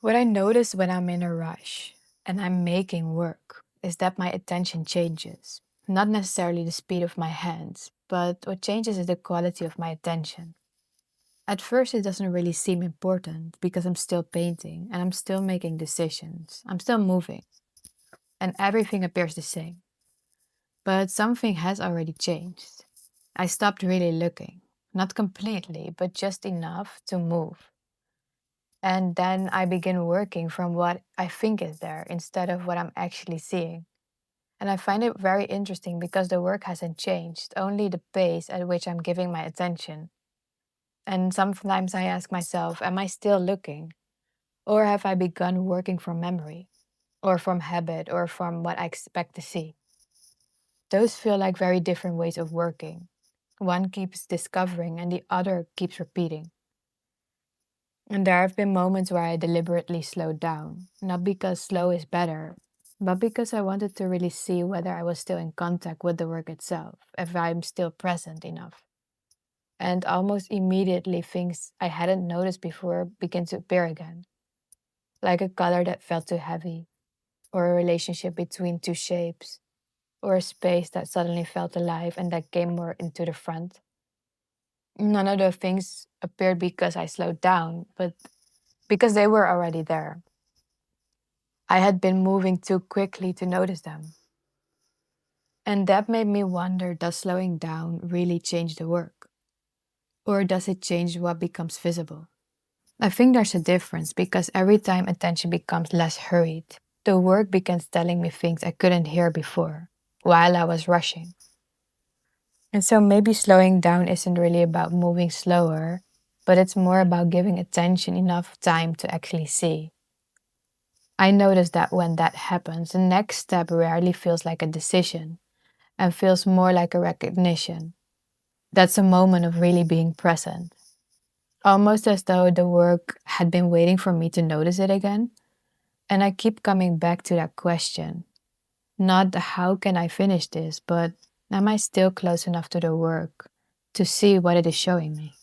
What I notice when I'm in a rush and I'm making work is that my attention changes. Not necessarily the speed of my hands, but what changes is the quality of my attention. At first, it doesn't really seem important because I'm still painting and I'm still making decisions. I'm still moving and everything appears the same. But something has already changed. I stopped really looking, not completely, but just enough to move. And then I begin working from what I think is there instead of what I'm actually seeing. And I find it very interesting because the work hasn't changed, only the pace at which I'm giving my attention. And sometimes I ask myself, am I still looking? Or have I begun working from memory? Or from habit? Or from what I expect to see? Those feel like very different ways of working. One keeps discovering and the other keeps repeating. And there have been moments where I deliberately slowed down, not because slow is better, but because I wanted to really see whether I was still in contact with the work itself, if I'm still present enough. And almost immediately, things I hadn't noticed before began to appear again, like a color that felt too heavy, or a relationship between two shapes, or a space that suddenly felt alive and that came more into the front. None of those things appeared because I slowed down, but because they were already there. I had been moving too quickly to notice them. And that made me wonder, does slowing down really change the work? Or does it change what becomes visible? I think there's a difference because every time attention becomes less hurried, the work begins telling me things I couldn't hear before while I was rushing. And so maybe slowing down isn't really about moving slower, but it's more about giving attention enough time to actually see. I notice that when that happens, the next step rarely feels like a decision and feels more like a recognition. That's a moment of really being present, almost as though the work had been waiting for me to notice it again. And I keep coming back to that question, not the how can I finish this, but am I still close enough to the work to see what it is showing me?